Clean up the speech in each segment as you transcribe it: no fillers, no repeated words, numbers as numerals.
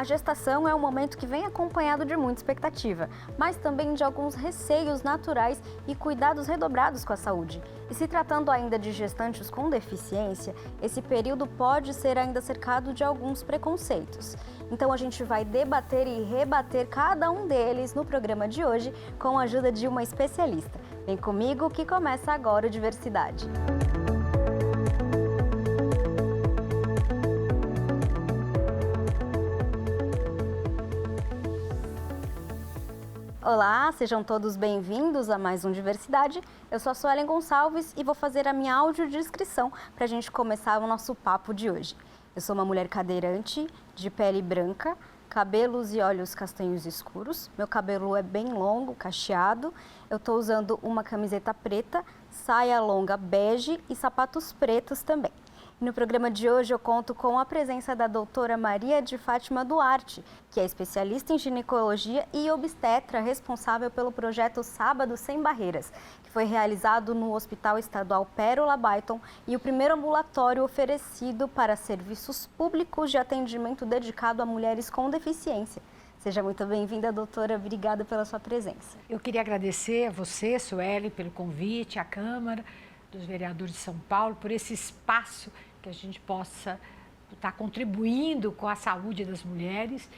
gestação é um momento que vem acompanhado de muita expectativa, mas também de alguns receios naturais e cuidados redobrados com a saúde. E se tratando ainda de gestantes com deficiência, esse período pode ser ainda cercado de alguns preconceitos. Então a gente vai debater e rebater cada um deles no programa de hoje com a ajuda de uma especialista. Vem comigo que começa agora o Diversidade. Olá, sejam todos bem-vindos a mais um Diversidade. Eu sou a Suelen Gonçalves e vou fazer a minha audiodescrição para a gente começar o nosso papo de hoje. Eu sou uma mulher cadeirante, de pele branca, cabelos e olhos castanhos escuros. Meu cabelo é bem longo, cacheado. Eu estou usando uma camiseta preta, saia longa bege e sapatos pretos também. No programa de hoje eu conto com a presença da doutora Maria de Fátima Duarte, que é especialista em ginecologia e obstetra responsável pelo projeto Sábado Sem Barreiras, que foi realizado no Hospital Estadual Pérola Byton e o primeiro ambulatório oferecido para serviços públicos de atendimento dedicado a mulheres com deficiência. Seja muito bem-vinda, doutora. Obrigada pela sua presença. Eu queria agradecer a você, Sueli, pelo convite, à Câmara dos Vereadores de São Paulo, por esse espaço que a gente possa estar contribuindo com a saúde das mulheres.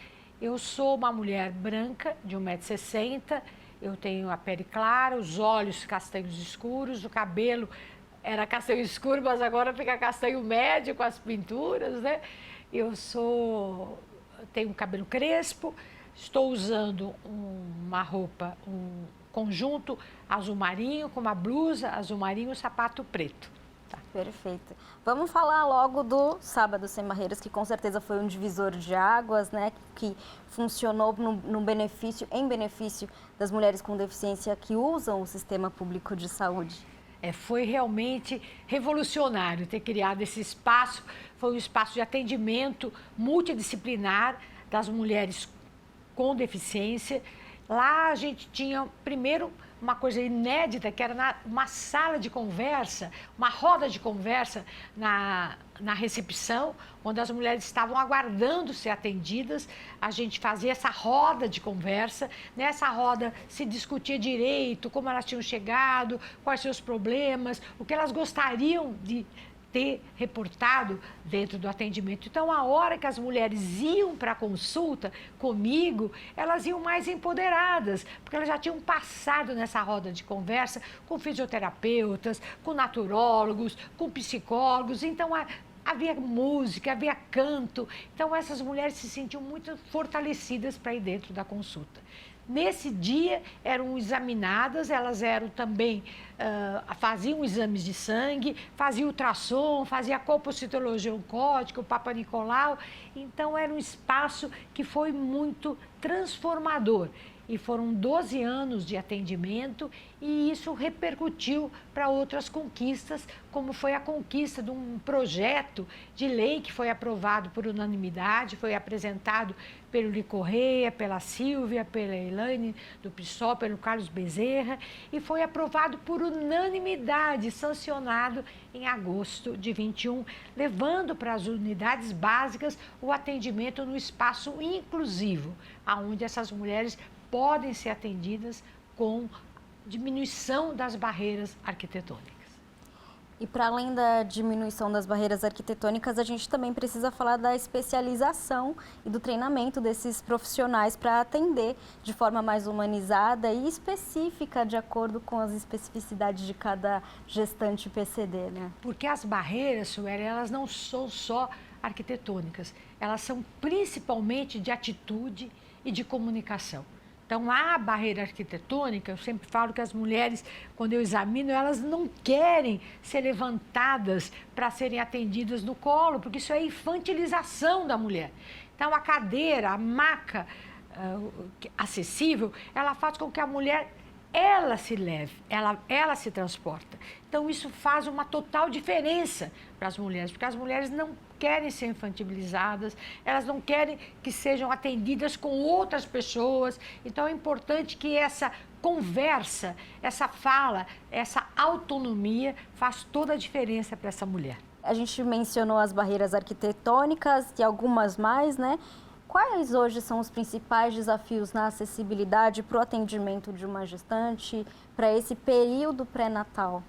Eu sou uma mulher branca, de 1,60 m, eu tenho a pele clara, os olhos castanhos escuros, o cabelo era castanho escuro, mas agora fica castanho médio com as pinturas, né? Tenho um cabelo crespo, estou usando uma roupa, um conjunto azul marinho, com uma blusa azul marinho e um sapato preto. Tá. Perfeito. Vamos falar logo do Sábado Sem Barreiras, que com certeza foi um divisor de águas, né? Que funcionou em benefício das mulheres com deficiência que usam o sistema público de saúde. Foi realmente revolucionário ter criado esse espaço. Foi um espaço de atendimento multidisciplinar das mulheres com deficiência. Lá a gente tinha, primeiro, uma coisa inédita, que era uma sala de conversa, uma roda de conversa na recepção, onde as mulheres estavam aguardando ser atendidas. A gente fazia essa roda de conversa. Nessa roda se discutia direito, como elas tinham chegado, quais seus problemas, o que elas gostariam de ter reportado dentro do atendimento. Então, a hora que as mulheres iam para a consulta comigo, elas iam mais empoderadas, porque elas já tinham passado nessa roda de conversa com fisioterapeutas, com naturólogos, com psicólogos. Então, havia música, havia canto. Então, essas mulheres se sentiam muito fortalecidas para ir dentro da consulta. Nesse dia eram examinadas, elas eram também, faziam exames de sangue, faziam ultrassom, faziam a colpocitologia oncótica, o Papa Nicolau. Então era um espaço que foi muito transformador. E foram 12 anos de atendimento e isso repercutiu para outras conquistas, como foi a conquista de um projeto de lei que foi aprovado por unanimidade, foi apresentado pelo Li Correia, pela Silvia, pela Elaine do PSOL, pelo Carlos Bezerra, e foi aprovado por unanimidade, sancionado em agosto de 21, levando para as unidades básicas o atendimento no espaço inclusivo, onde essas mulheres podem ser atendidas com diminuição das barreiras arquitetônicas. E para além da diminuição das barreiras arquitetônicas, a gente também precisa falar da especialização e do treinamento desses profissionais para atender de forma mais humanizada e específica, de acordo com as especificidades de cada gestante PCD, né? Porque as barreiras, Sueli, elas não são só arquitetônicas, elas são principalmente de atitude e de comunicação. Então, a barreira arquitetônica, eu sempre falo que as mulheres, quando eu examino, elas não querem ser levantadas para serem atendidas no colo, porque isso é infantilização da mulher. Então, a cadeira, a maca acessível, ela faz com que a mulher, ela se leve, ela se transporta. Então, isso faz uma total diferença para as mulheres, porque as mulheres não querem ser infantilizadas, elas não querem que sejam atendidas com outras pessoas. Então, é importante que essa conversa, essa fala, essa autonomia faz toda a diferença para essa mulher. A gente mencionou as barreiras arquitetônicas e algumas mais, né? Quais hoje são os principais desafios na acessibilidade para o atendimento de uma gestante, para esse período pré-natal?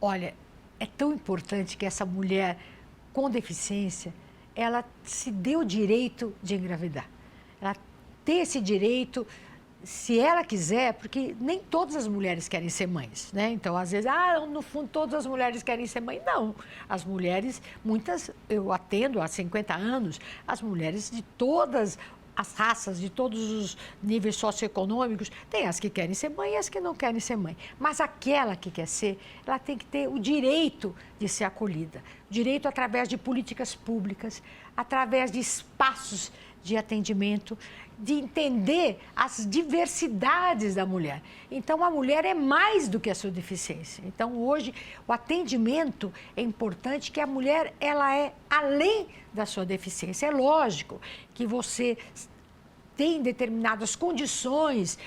Olha, é tão importante que essa mulher com deficiência, ela se dê o direito de engravidar. Ela ter esse direito, se ela quiser, porque nem todas as mulheres querem ser mães, né? Então, às vezes, no fundo, todas as mulheres querem ser mãe. Não, as mulheres, muitas, eu atendo há 50 anos, as mulheres de todas as raças, de todos os níveis socioeconômicos, tem as que querem ser mãe e as que não querem ser mãe. Mas aquela que quer ser, ela tem que ter o direito de ser acolhida. Direito através de políticas públicas, através de espaços de atendimento, de entender as diversidades da mulher. Então, a mulher é mais do que a sua deficiência. Então, hoje, o atendimento é importante, que a mulher, ela é além da sua deficiência. É lógico que você tem determinadas condições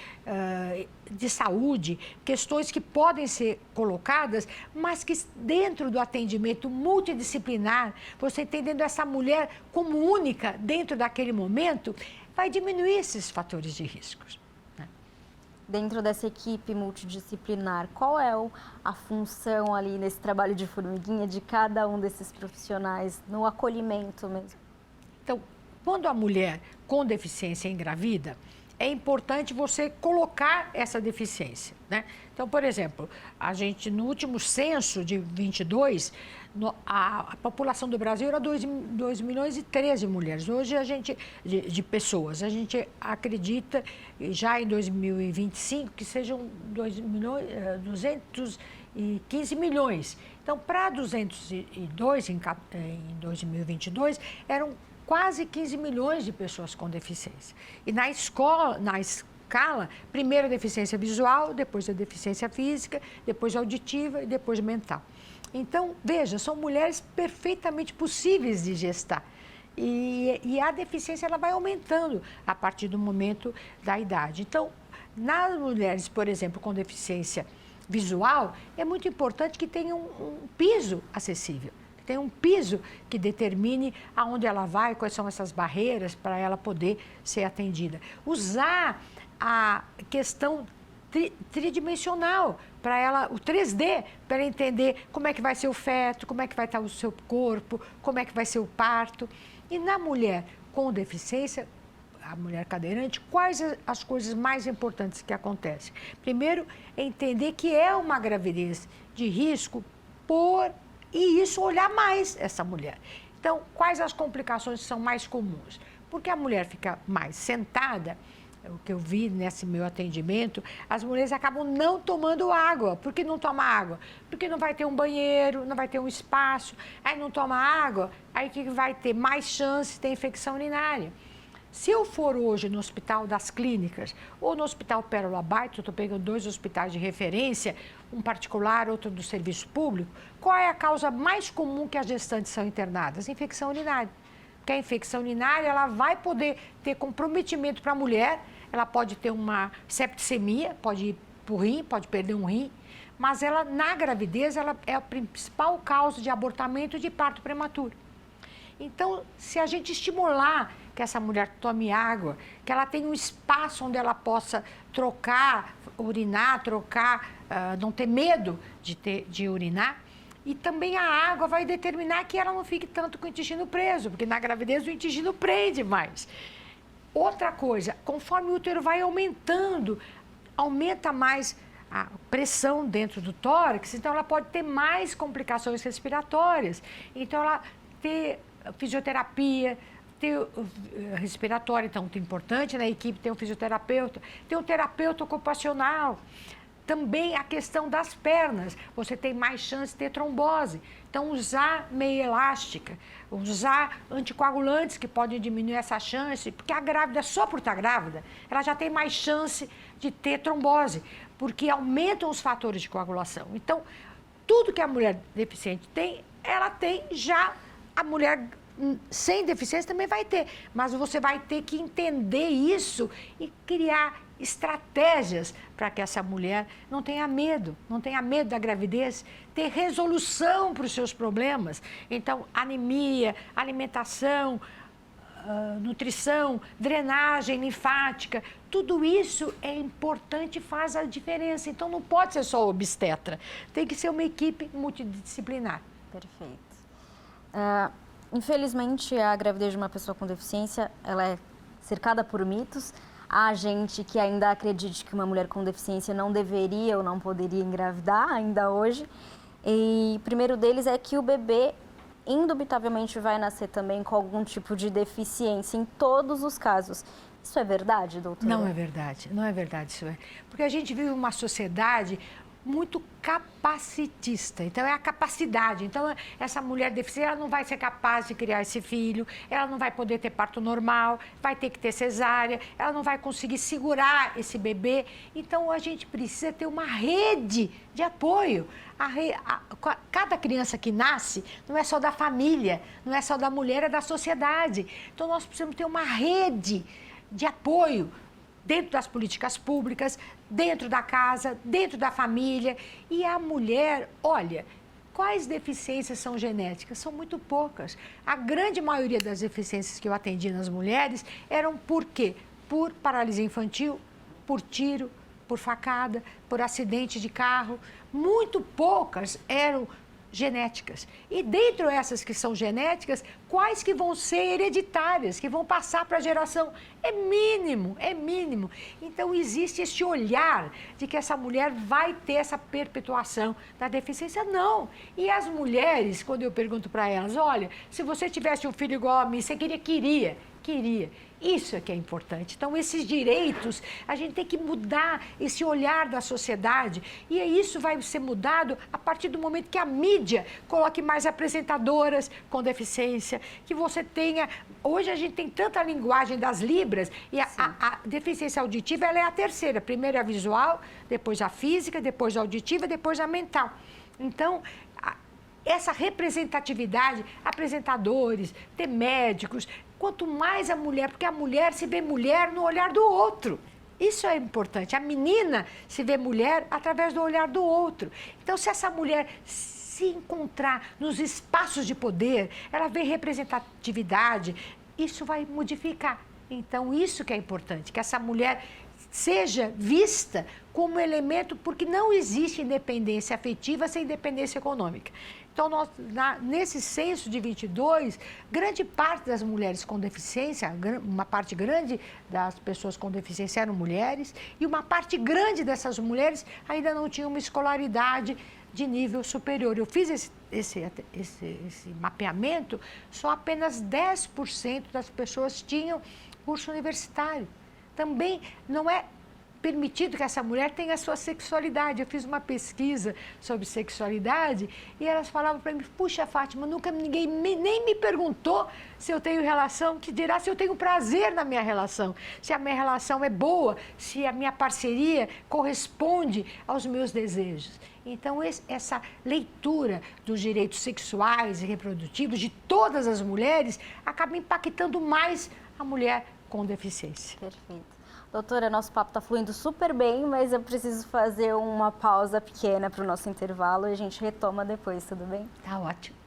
de saúde, questões que podem ser colocadas, mas que dentro do atendimento multidisciplinar, você entendendo essa mulher como única dentro daquele momento, vai diminuir esses fatores de riscos. Né? Dentro dessa equipe multidisciplinar, qual é a função ali nesse trabalho de formiguinha de cada um desses profissionais no acolhimento mesmo? Então, quando a mulher com deficiência engravida, é importante você colocar essa deficiência, né? Então, por exemplo, a gente no último censo de 22, a população do Brasil era 2 milhões e 13 mulheres. Hoje a gente, de pessoas, a gente acredita já em 2025 que sejam 215 milhões. Então, para 202 em 2022, eram quase 15 milhões de pessoas com deficiência. E na escala, primeiro a deficiência visual, depois a deficiência física, depois auditiva e depois mental. Então, veja, são mulheres perfeitamente possíveis de gestar. E a deficiência ela vai aumentando a partir do momento da idade. Então, nas mulheres, por exemplo, com deficiência visual, é muito importante que tenha um piso acessível. Tem um piso que determine aonde ela vai, quais são essas barreiras para ela poder ser atendida. Usar a questão tridimensional para ela, o 3D, para ela entender como é que vai ser o feto, como é que vai estar o seu corpo, como é que vai ser o parto. E na mulher com deficiência, a mulher cadeirante, quais as coisas mais importantes que acontecem? Primeiro, entender que é uma gravidez de risco e isso olhar mais essa mulher. Então, quais as complicações que são mais comuns? Porque a mulher fica mais sentada, o que eu vi nesse meu atendimento, as mulheres acabam não tomando água. Por que não toma água? Porque não vai ter um banheiro, não vai ter um espaço, aí não toma água, aí o que vai ter? Mais chance de ter infecção urinária. Se eu for hoje no Hospital das Clínicas ou no Hospital Pérola Baito, eu estou pegando 2 hospitais de referência, um particular, outro do serviço público, qual é a causa mais comum que as gestantes são internadas? Infecção urinária. Porque a infecção urinária ela vai poder ter comprometimento para a mulher, ela pode ter uma septicemia, pode ir para o rim, pode perder um rim, mas ela, na gravidez, ela é a principal causa de abortamento e de parto prematuro. Então, se a gente estimular que essa mulher tome água, que ela tenha um espaço onde ela possa trocar, urinar, não ter medo de urinar, e também a água vai determinar que ela não fique tanto com o intestino preso, porque na gravidez o intestino prende mais. Outra coisa, conforme o útero vai aumentando, aumenta mais a pressão dentro do tórax, então ela pode ter mais complicações respiratórias. Então, ela ter fisioterapia, ter respiratória, então é importante na equipe ter um fisioterapeuta, ter um terapeuta ocupacional. Também a questão das pernas, você tem mais chance de ter trombose. Então, usar meia elástica, usar anticoagulantes que podem diminuir essa chance, porque a grávida, só por estar grávida, ela já tem mais chance de ter trombose, porque aumentam os fatores de coagulação. Então, tudo que a mulher deficiente tem, ela tem já. A mulher sem deficiência também vai ter, mas você vai ter que entender isso e criar estratégias para que essa mulher não tenha medo da gravidez, ter resolução para os seus problemas. Então, anemia, alimentação, nutrição, drenagem linfática, tudo isso é importante e faz a diferença. Então, não pode ser só o obstetra, tem que ser uma equipe multidisciplinar. Perfeito. Infelizmente, a gravidez de uma pessoa com deficiência, ela é cercada por mitos. Há gente que ainda acredite que uma mulher com deficiência não deveria ou não poderia engravidar, ainda hoje. E o primeiro deles é que o bebê indubitavelmente vai nascer também com algum tipo de deficiência em todos os casos. Isso é verdade, doutora? Não é verdade, não é verdade isso. Porque a gente vive uma sociedade muito capacitista, então é a capacidade. Então, essa mulher deficiente, ela não vai ser capaz de criar esse filho, ela não vai poder ter parto normal, vai ter que ter cesárea, ela não vai conseguir segurar esse bebê. Então, a gente precisa ter uma rede de apoio. Cada criança que nasce não é só da família, não é só da mulher, é da sociedade. Então, nós precisamos ter uma rede de apoio dentro das políticas públicas, dentro da casa, dentro da família. E a mulher, olha, quais deficiências são genéticas? São muito poucas. A grande maioria das deficiências que eu atendi nas mulheres eram por quê? Por paralisia infantil, por tiro, por facada, por acidente de carro. Muito poucas eram genéticas. E dentro dessas que são genéticas, quais que vão ser hereditárias, que vão passar para a geração? É mínimo, é mínimo. Então, existe esse olhar de que essa mulher vai ter essa perpetuação da deficiência? Não. E as mulheres, quando eu pergunto para elas, olha, se você tivesse um filho igual a mim, você queria? Queria. Isso é que é importante. Então, esses direitos, a gente tem que mudar esse olhar da sociedade. E isso vai ser mudado a partir do momento que a mídia coloque mais apresentadoras com deficiência, que você tenha... Hoje a gente tem tanta linguagem das libras e a deficiência auditiva, ela é a terceira. Primeiro a visual, depois a física, depois a auditiva, depois a mental. Então, essa representatividade, apresentadores, ter médicos, quanto mais a mulher, porque a mulher se vê mulher no olhar do outro. Isso é importante. A menina se vê mulher através do olhar do outro. Então, se essa mulher se encontrar nos espaços de poder, ela vê representatividade, isso vai modificar. Então, isso que é importante, que essa mulher seja vista como elemento, porque não existe independência afetiva sem independência econômica. Então, nesse censo de 22, grande parte das mulheres com deficiência, uma parte grande das pessoas com deficiência eram mulheres, e uma parte grande dessas mulheres ainda não tinham uma escolaridade de nível superior. Eu fiz esse mapeamento, só apenas 10% das pessoas tinham curso universitário. Também não é permitido que essa mulher tenha a sua sexualidade. Eu fiz uma pesquisa sobre sexualidade e elas falavam para mim, puxa, Fátima, nunca ninguém nem me perguntou se eu tenho relação, que dirá se eu tenho prazer na minha relação, se a minha relação é boa, se a minha parceria corresponde aos meus desejos. Então, essa leitura dos direitos sexuais e reprodutivos de todas as mulheres acaba impactando mais a mulher com deficiência. Perfeito. Doutora, nosso papo está fluindo super bem, mas eu preciso fazer uma pausa pequena para o nosso intervalo e a gente retoma depois, tudo bem? Tá ótimo.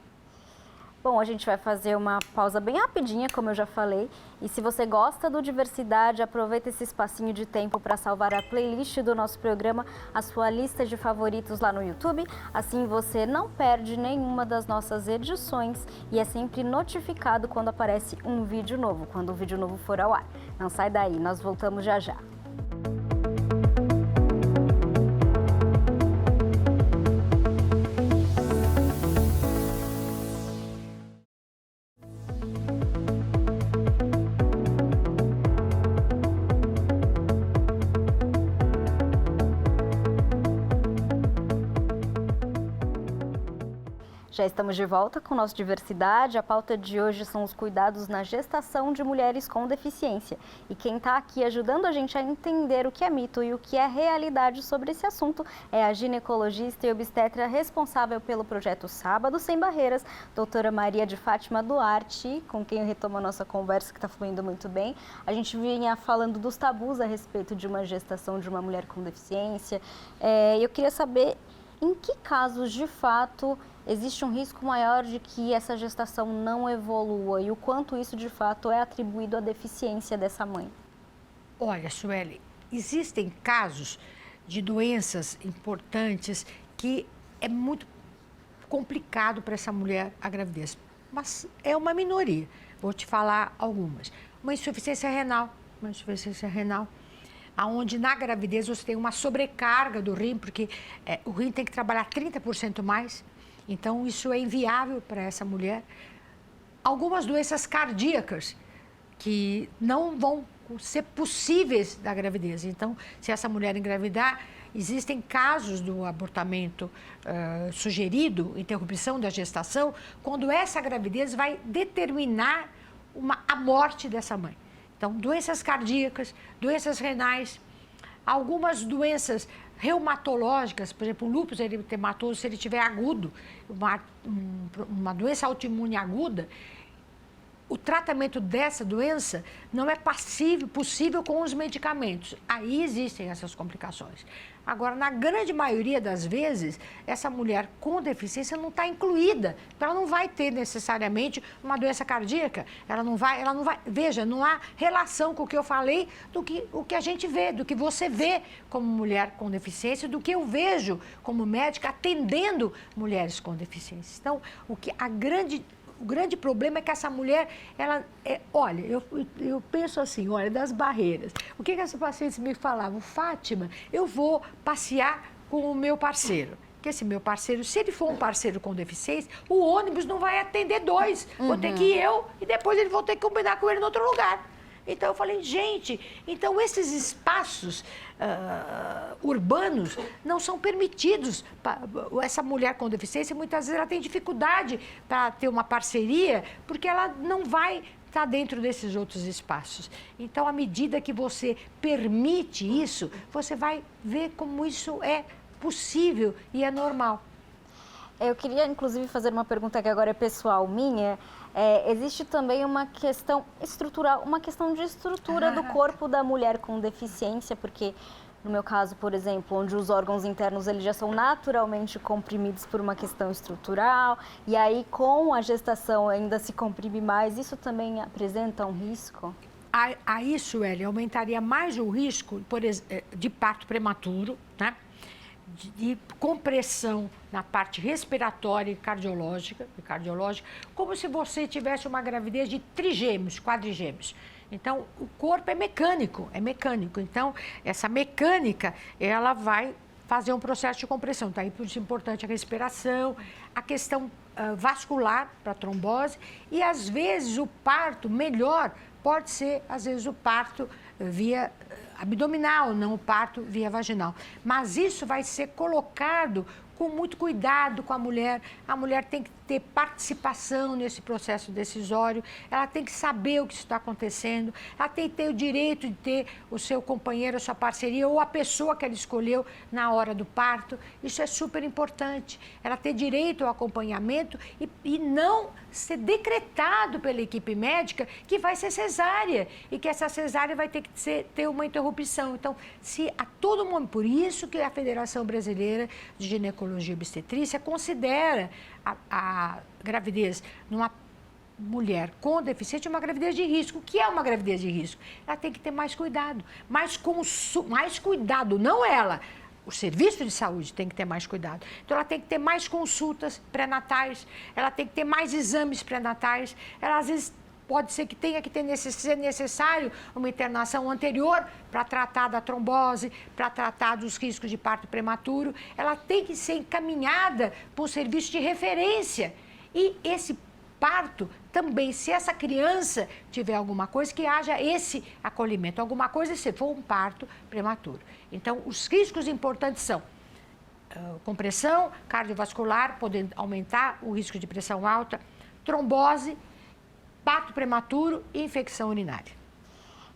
Bom, a gente vai fazer uma pausa bem rapidinha, como eu já falei. E se você gosta do Diversidade, aproveita esse espacinho de tempo para salvar a playlist do nosso programa, a sua lista de favoritos lá no YouTube. Assim você não perde nenhuma das nossas edições e é sempre notificado quando aparece um vídeo novo, quando o vídeo novo for ao ar. Não sai daí, nós voltamos já já. Já estamos de volta com o nosso Diversidade. A pauta de hoje são os cuidados na gestação de mulheres com deficiência. E quem está aqui ajudando a gente a entender o que é mito e o que é realidade sobre esse assunto é a ginecologista e obstetra responsável pelo projeto Sábado Sem Barreiras, doutora Maria de Fátima Duarte, com quem eu retomo a nossa conversa, que está fluindo muito bem. A gente vinha falando dos tabus a respeito de uma gestação de uma mulher com deficiência. Eu queria saber em que casos, de fato, existe um risco maior de que essa gestação não evolua e o quanto isso de fato é atribuído à deficiência dessa mãe? Olha, Sueli, existem casos de doenças importantes que é muito complicado para essa mulher a gravidez, mas é uma minoria. Vou te falar algumas. Uma insuficiência renal, onde na gravidez você tem uma sobrecarga do rim, porque o rim tem que trabalhar 30% mais, então isso é inviável para essa mulher. Algumas doenças cardíacas que não vão ser possíveis da gravidez. Então, se essa mulher engravidar, existem casos do abortamento sugerido, interrupção da gestação, quando essa gravidez vai determinar a morte dessa mãe. Então, doenças cardíacas, doenças renais, algumas doenças reumatológicas, por exemplo, o lúpus eritematoso, se ele tiver agudo, uma doença autoimune aguda, o tratamento dessa doença não é possível com os medicamentos. Aí existem essas complicações. Agora, na grande maioria das vezes, essa mulher com deficiência não está incluída. Então, ela não vai ter necessariamente uma doença cardíaca. Ela não vai. Veja, não há relação com o que eu falei o que a gente vê, do que você vê como mulher com deficiência, do que eu vejo como médica atendendo mulheres com deficiência. Então, o grande problema é que essa mulher, olha, eu penso assim, olha, das barreiras. O que essas pacientes me falavam? Fátima, eu vou passear com o meu parceiro. Que esse meu parceiro, se ele for um parceiro com deficiência, o ônibus não vai atender dois. Vou ter que ir eu e depois eles vão ter que combinar com ele em outro lugar. Então, eu falei, gente, então esses espaços urbanos não são permitidos. Essa mulher com deficiência, muitas vezes, ela tem dificuldade para ter uma parceria, porque ela não vai estar dentro desses outros espaços. Então, à medida que você permite isso, você vai ver como isso é possível e é normal. Eu queria, inclusive, fazer uma pergunta que agora é pessoal minha. Existe também uma questão estrutural, uma questão de estrutura do corpo da mulher com deficiência, porque no meu caso, por exemplo, onde os órgãos internos eles já são naturalmente comprimidos por uma questão estrutural, e aí com a gestação ainda se comprime mais, isso também apresenta um risco? Aí, Sueli, aumentaria mais o risco de parto prematuro, né? De compressão na parte respiratória e cardiológica, como se você tivesse uma gravidez de trigêmeos, quadrigêmeos. Então, o corpo é mecânico. Então, essa mecânica, ela vai fazer um processo de compressão. Então, aí, por isso é importante a respiração, a questão vascular para trombose e, às vezes, o parto melhor pode ser, às vezes, o parto via abdominal, não o parto via vaginal. Mas isso vai ser colocado com muito cuidado com a mulher. A mulher tem que ter participação nesse processo decisório, ela tem que saber o que está acontecendo, ela tem que ter o direito de ter o seu companheiro, a sua parceria ou a pessoa que ela escolheu na hora do parto. Isso é super importante. Ela ter direito ao acompanhamento e não ser decretado pela equipe médica que vai ser cesárea e que essa cesárea vai ter que ter uma interrupção. Então, se a todo momento, por isso que a Federação Brasileira de Ginecologia e Obstetrícia considera a gravidez numa mulher com deficiência uma gravidez de risco. O que é uma gravidez de risco? Ela tem que ter mais cuidado. Mais cuidado, não ela. O serviço de saúde tem que ter mais cuidado. Então, ela tem que ter mais consultas pré-natais, ela tem que ter mais exames pré-natais. Ela, às vezes, pode ser que tenha que ser necessário uma internação anterior para tratar da trombose, para tratar dos riscos de parto prematuro. Ela tem que ser encaminhada para um serviço de referência. E esse parto também, se essa criança tiver alguma coisa, que haja esse acolhimento, alguma coisa se for um parto prematuro. Então, os riscos importantes são compressão cardiovascular, podendo aumentar o risco de pressão alta, trombose, parto prematuro e infecção urinária.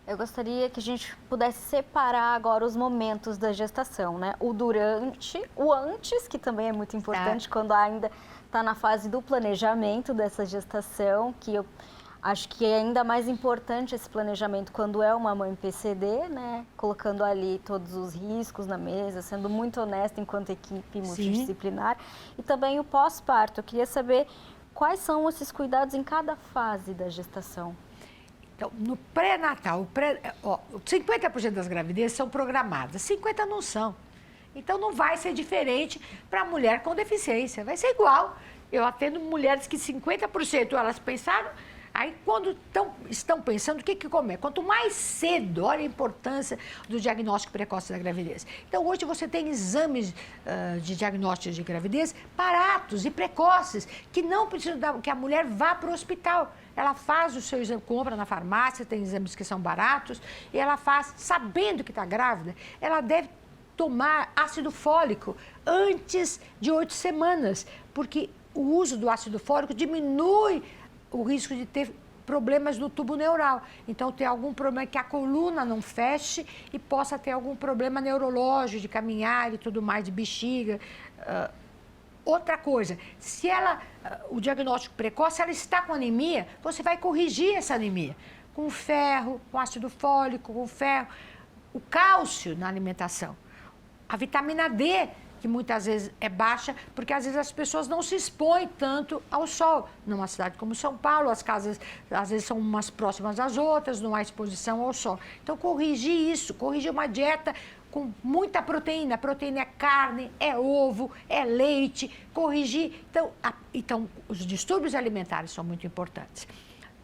Eu gostaria que a gente pudesse separar agora os momentos da gestação, né? O durante, o antes, que também é muito importante, quando ainda está na fase do planejamento dessa gestação, que Acho que é ainda mais importante esse planejamento quando é uma mãe PCD, né? Colocando ali todos os riscos na mesa, sendo muito honesta enquanto equipe multidisciplinar. E também o pós-parto. Eu queria saber quais são esses cuidados em cada fase da gestação. Então, no pré-natal, 50% das gravidezes são programadas, 50% não são. Então, não vai ser diferente para a mulher com deficiência, vai ser igual. Eu atendo mulheres que 50% elas pensaram, aí quando estão pensando, o que comer? Quanto mais cedo, olha a importância do diagnóstico precoce da gravidez. Então, hoje você tem exames de diagnóstico de gravidez baratos e precoces, que não precisam que a mulher vá para o hospital. Ela faz o seu exame, compra na farmácia, tem exames que são baratos, e ela faz, sabendo que está grávida, ela deve tomar ácido fólico antes de 8 semanas, porque o uso do ácido fólico diminui o risco de ter problemas no tubo neural. Então, tem algum problema que a coluna não feche e possa ter algum problema neurológico, de caminhar e tudo mais, de bexiga. Outra coisa, se o diagnóstico precoce, ela está com anemia, você vai corrigir essa anemia com ferro, com ácido fólico, com ferro, o cálcio na alimentação, a vitamina D, que muitas vezes é baixa, porque às vezes as pessoas não se expõem tanto ao sol. Numa cidade como São Paulo, as casas às vezes são umas próximas das outras, não há exposição ao sol. Então, corrigir isso, corrigir uma dieta com muita proteína. Proteína é carne, é ovo, é leite, corrigir. Então, os distúrbios alimentares são muito importantes.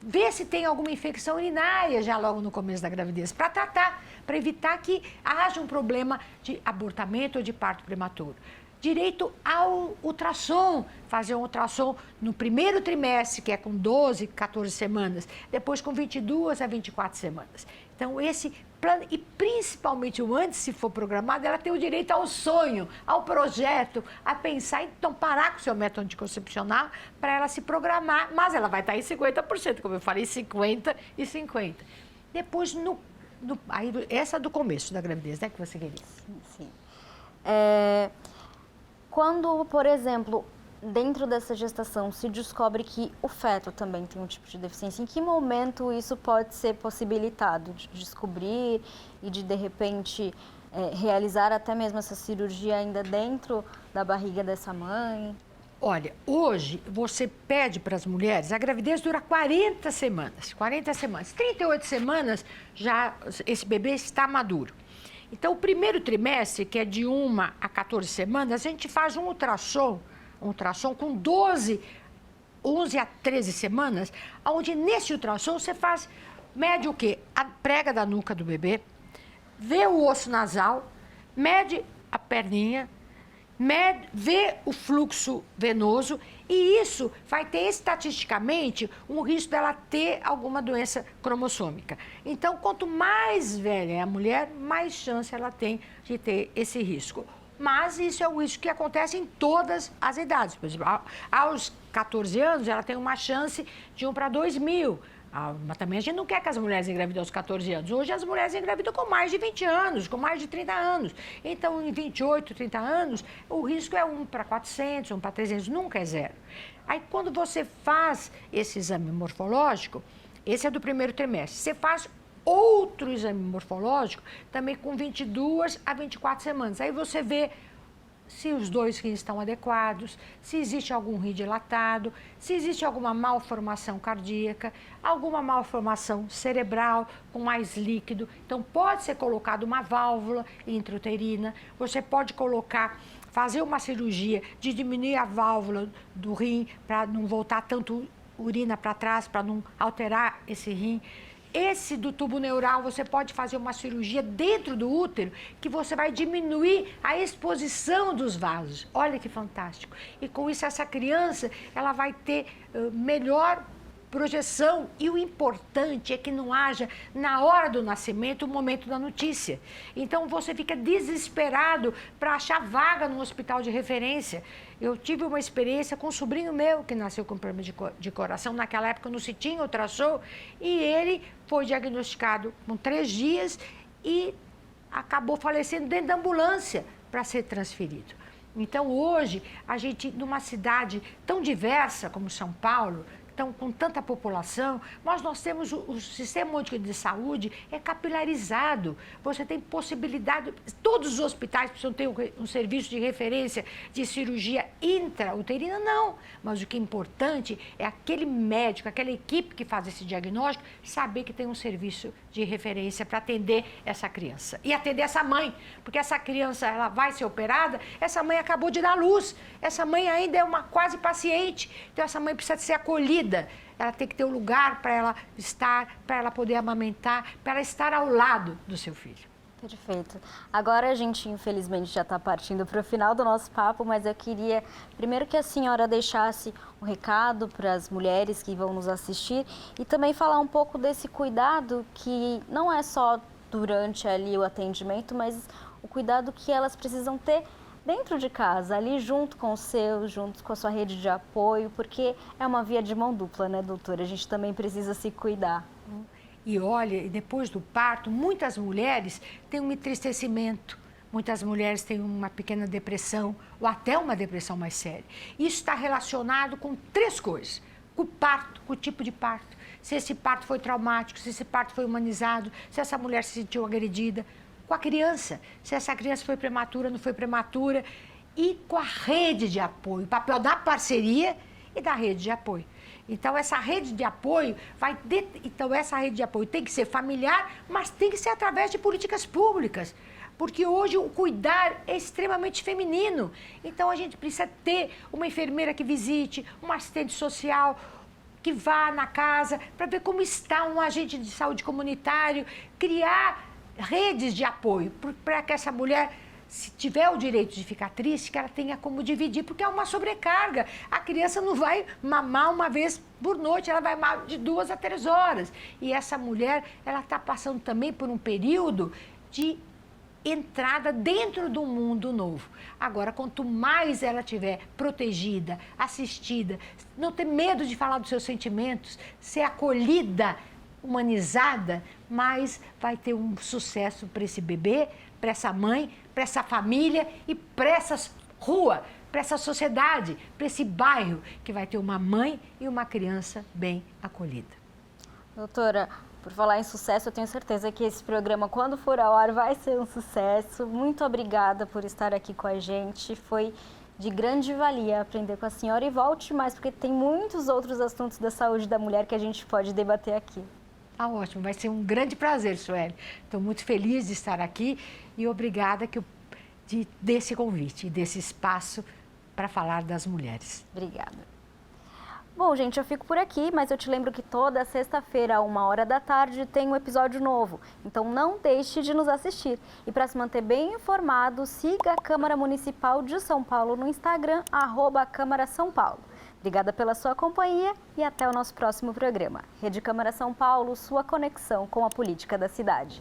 Ver se tem alguma infecção urinária já logo no começo da gravidez, para tratar, para evitar que haja um problema de abortamento ou de parto prematuro. Direito ao ultrassom, fazer um ultrassom no primeiro trimestre, que é com 12, 14 semanas, depois com 22 a 24 semanas. Então, esse plano, e principalmente o antes, se for programado, ela tem o direito ao sonho, ao projeto, a pensar, então, parar com o seu método anticoncepcional para ela se programar, mas ela vai estar em 50%, como eu falei, 50 e 50. Depois, aí, essa do começo da gravidez, né, que você queria? Sim. Quando, por exemplo, dentro dessa gestação se descobre que o feto também tem um tipo de deficiência, em que momento isso pode ser possibilitado de descobrir e de repente, realizar até mesmo essa cirurgia ainda dentro da barriga dessa mãe? Olha, hoje você pede para as mulheres, a gravidez dura 40 semanas, 38 semanas já esse bebê está maduro. Então, o primeiro trimestre, que é de 1 a 14 semanas, a gente faz um ultrassom com 11 a 13 semanas, onde nesse ultrassom você mede o quê? A prega da nuca do bebê, vê o osso nasal, mede a perninha, vê o fluxo venoso, e isso vai ter estatisticamente um risco dela ter alguma doença cromossômica. Então, quanto mais velha é a mulher, mais chance ela tem de ter esse risco. Mas isso é um risco que acontece em todas as idades. Por exemplo, aos 14 anos, ela tem uma chance de 1 para 2.000. Mas também a gente não quer que as mulheres engravidem aos 14 anos. Hoje as mulheres engravidam com mais de 20 anos, com mais de 30 anos. Então, em 28, 30 anos, o risco é 1 para 400, 1 para 300, nunca é 0. Aí, quando você faz esse exame morfológico, esse é do primeiro trimestre, você faz outro exame morfológico, também com 22 a 24 semanas. Aí você vê se os 2 rins estão adequados, se existe algum rim dilatado, se existe alguma malformação cardíaca, alguma malformação cerebral com mais líquido. Então, pode ser colocado uma válvula intrauterina, você pode fazer uma cirurgia de diminuir a válvula do rim para não voltar tanto urina para trás, para não alterar esse rim. Esse do tubo neural, você pode fazer uma cirurgia dentro do útero, que você vai diminuir a exposição dos vasos. Olha que fantástico. E com isso, essa criança, ela vai ter melhor projeção. E o importante é que não haja, na hora do nascimento, o momento da notícia. Então, você fica desesperado para achar vaga no hospital de referência. Eu tive uma experiência com um sobrinho meu que nasceu com problema de coração. Naquela época não se tinha ultrassom, e ele foi diagnosticado com 3 dias e acabou falecendo dentro da ambulância para ser transferido. Então, hoje, a gente, numa cidade tão diversa como São Paulo, com tanta população, mas nós temos o sistema único de saúde é capilarizado. Você tem possibilidade, todos os hospitais precisam ter um serviço de referência de cirurgia intrauterina, não. Mas o que é importante é aquele médico, aquela equipe que faz esse diagnóstico, saber que tem um serviço de referência para atender essa criança. E atender essa mãe, porque essa criança ela vai ser operada, essa mãe acabou de dar luz, essa mãe ainda é uma quase paciente, então essa mãe precisa ser acolhida, ela tem que ter um lugar para ela estar, para ela poder amamentar, para ela estar ao lado do seu filho. Perfeito. Agora a gente, infelizmente, já está partindo para o final do nosso papo, mas eu queria primeiro que a senhora deixasse um recado para as mulheres que vão nos assistir e também falar um pouco desse cuidado que não é só durante ali o atendimento, mas o cuidado que elas precisam ter dentro de casa, ali junto com os seus, junto com a sua rede de apoio, porque é uma via de mão dupla, né, doutora? A gente também precisa se cuidar. E olha, depois do parto, muitas mulheres têm um entristecimento, muitas mulheres têm uma pequena depressão ou até uma depressão mais séria. Isso está relacionado com 3 coisas: com o parto, com o tipo de parto, se esse parto foi traumático, se esse parto foi humanizado, se essa mulher se sentiu agredida, com a criança, se essa criança foi prematura, não foi prematura, e com a rede de apoio, o papel da parceria e da rede de apoio. Então, essa rede de apoio essa rede de apoio tem que ser familiar, mas tem que ser através de políticas públicas. Porque hoje o cuidar é extremamente feminino. Então, a gente precisa ter uma enfermeira que visite, uma assistente social que vá na casa para ver como está um agente de saúde comunitário, criar redes de apoio para que essa mulher, se tiver o direito de ficar triste, que ela tenha como dividir, porque é uma sobrecarga. A criança não vai mamar uma vez por noite, ela vai mamar de 2 a 3 horas. E essa mulher, ela está passando também por um período de entrada dentro do mundo novo. Agora, quanto mais ela estiver protegida, assistida, não ter medo de falar dos seus sentimentos, ser acolhida, humanizada, mais vai ter um sucesso para esse bebê, para essa mãe, para essa família e para essa rua, para essa sociedade, para esse bairro, que vai ter uma mãe e uma criança bem acolhida. Doutora, por falar em sucesso, eu tenho certeza que esse programa, quando for ao ar, vai ser um sucesso. Muito obrigada por estar aqui com a gente. Foi de grande valia aprender com a senhora e volte mais, porque tem muitos outros assuntos da saúde da mulher que a gente pode debater aqui. Ah, ótimo, vai ser um grande prazer, Sueli. Estou muito feliz de estar aqui e obrigada desse convite, desse espaço para falar das mulheres. Obrigada. Bom, gente, eu fico por aqui, mas eu te lembro que toda sexta-feira, às 13h, tem um episódio novo. Então não deixe de nos assistir. E para se manter bem informado, siga a Câmara Municipal de São Paulo no Instagram, @Câmara São Paulo. Obrigada pela sua companhia e até o nosso próximo programa. Rede Câmara São Paulo, sua conexão com a política da cidade.